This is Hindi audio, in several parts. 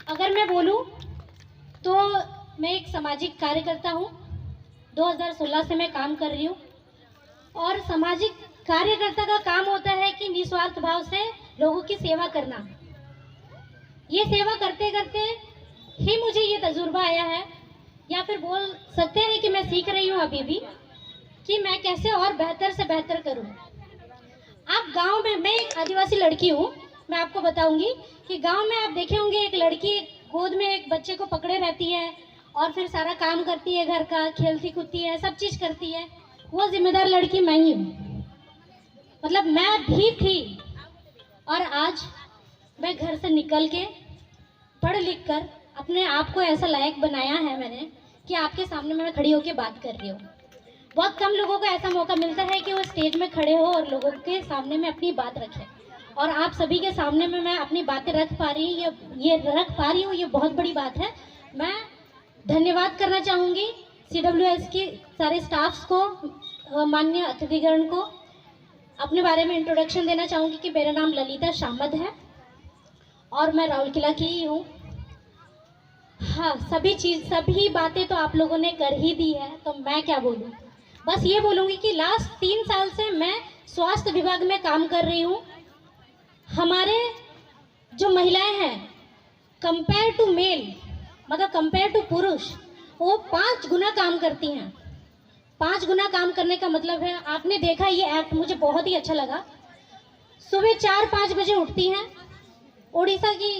अगर मैं बोलूं तो मैं एक सामाजिक कार्यकर्ता हूं। 2016 से मैं काम कर रही हूं और सामाजिक कार्यकर्ता का काम होता है कि निस्वार्थ भाव से लोगों की सेवा करना। ये सेवा करते करते ही मुझे ये तजुर्बा आया है, या फिर बोल सकते हैं कि मैं सीख रही हूँ अभी भी कि मैं कैसे और बेहतर से बेहतर करूँ। आप गांव में, मैं एक आदिवासी लड़की हूँ, मैं आपको बताऊंगी कि गांव में आप देखे होंगे एक लड़की गोद में एक बच्चे को पकड़े रहती है और फिर सारा काम करती है, घर का खेलती कूदती है, सब चीज़ करती है। वो जिम्मेदार लड़की मैं ही हूँ, मतलब मैं भी थी। और आज मैं घर से निकल के पढ़ लिख कर अपने आप को ऐसा लायक बनाया है मैंने कि आपके सामने मैं खड़ी होकर बात कर रही हूँ। बहुत कम लोगों को ऐसा मौका मिलता है कि वो स्टेज में खड़े हो और लोगों के सामने में अपनी बात रखें, और आप सभी के सामने में मैं अपनी बातें रख पा रही हूँ, ये रख पा रही हूँ, ये बहुत बड़ी बात है। मैं धन्यवाद करना चाहूँगी CWS के सारे स्टाफ्स को, माननीय अतिथिगण को। अपने बारे में इंट्रोडक्शन देना चाहूँगी कि मेरा नाम ललिता शामद है और मैं राउरकेला की ही हूँ। हाँ, सभी बातें तो आप लोगों ने कर ही दी है, तो मैं क्या बोलूँ। बस ये बोलूँगी कि लास्ट 3 साल से मैं स्वास्थ्य विभाग में काम कर रही हूँ। हमारे जो महिलाएं हैं कंपेयर टू मेल, मतलब कंपेयर टू पुरुष, वो 5 गुना काम करती हैं। 5 गुना काम करने का मतलब है, आपने देखा ये एक्ट मुझे बहुत ही अच्छा लगा। सुबह 4-5 बजे उठती हैं। उड़ीसा की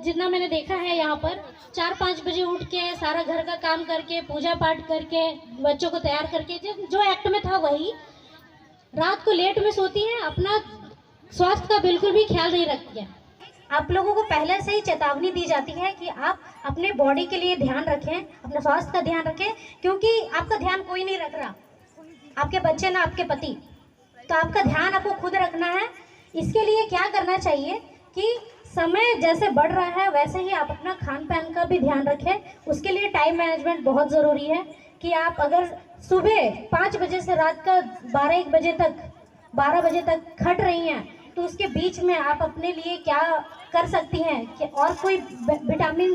जितना मैंने देखा है, यहाँ पर 4-5 बजे उठ के सारा घर का काम करके, पूजा पाठ करके, बच्चों को तैयार करके, जो एक्ट में था वही। रात को लेट में सोती हैं, अपना स्वास्थ्य का बिल्कुल भी ख्याल नहीं रखती है। आप लोगों को पहले से ही चेतावनी दी जाती है कि आप अपने बॉडी के लिए ध्यान रखें, अपने स्वास्थ्य का ध्यान रखें, क्योंकि आपका ध्यान कोई नहीं रख रहा, आपके बच्चे ना आपके पति। तो आपका ध्यान आपको खुद रखना है। इसके लिए क्या करना चाहिए कि समय जैसे बढ़ रहा है वैसे ही आप अपना खान पान का भी ध्यान रखें। उसके लिए टाइम मैनेजमेंट बहुत ज़रूरी है कि आप अगर सुबह 5 बजे से रात का 12 बजे तक खट रही हैं, तो उसके बीच में आप अपने लिए क्या कर सकती हैं कि और कोई विटामिन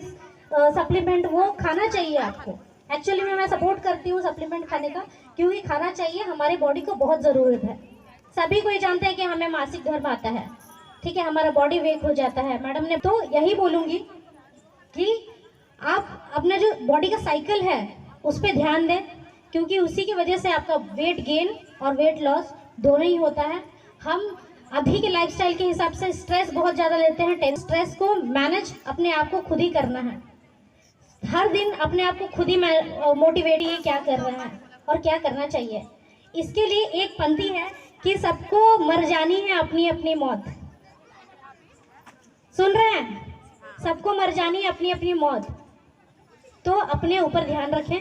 सप्लीमेंट वो खाना चाहिए आपको। एक्चुअली में मैं सपोर्ट करती हूँ सप्लीमेंट खाने का, क्योंकि खाना चाहिए, हमारी बॉडी को बहुत ज़रूरत है। सभी कोई जानते हैं कि हमें मासिक धर्म आता है, ठीक है, हमारा बॉडी वेट हो जाता है। मैडम ने तो यही बोलूँगी कि आप अपना जो बॉडी का साइकिल है उस पर ध्यान दें, क्योंकि उसी की वजह से आपका वेट गेन और वेट लॉस दोनों ही होता है। हम अभी के लाइफस्टाइल के हिसाब से स्ट्रेस बहुत ज़्यादा लेते हैं। स्ट्रेस को मैनेज अपने आप को खुद ही करना है। हर दिन अपने आप को खुद ही मोटिवेट ये क्या कर रहे हैं और क्या करना चाहिए। इसके लिए एक पंक्ति है कि सबको मर जानी है अपनी अपनी मौत। सुन रहे हैं? सबको मर जानी है अपनी अपनी मौत। तो अपने ऊपर ध्यान रखें।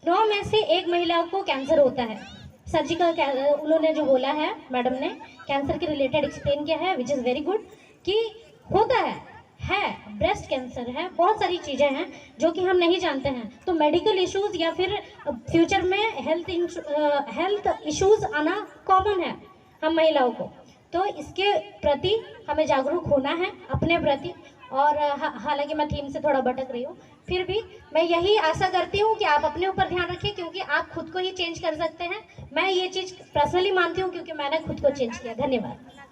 9 में से 1 महिला को कैंसर होता है। सर्जिकल, उन्होंने जो बोला है मैडम ने, कैंसर के रिलेटेड एक्सप्लेन किया है, विच इज़ वेरी गुड, कि होता है ब्रेस्ट कैंसर है, बहुत सारी चीज़ें हैं जो कि हम नहीं जानते हैं। तो मेडिकल इश्यूज़ या फिर फ्यूचर में हेल्थ इश्यूज़ आना कॉमन है हम महिलाओं को। तो इसके प्रति हमें जागरूक होना है अपने प्रति। और हालांकि मैं थीम से थोड़ा भटक रही हूँ, फिर भी मैं यही आशा करती हूँ कि आप अपने ऊपर ध्यान रखें, क्योंकि आप खुद को ही चेंज कर सकते हैं। मैं ये चीज़ पर्सनली मानती हूँ, क्योंकि मैंने खुद को चेंज किया। धन्यवाद।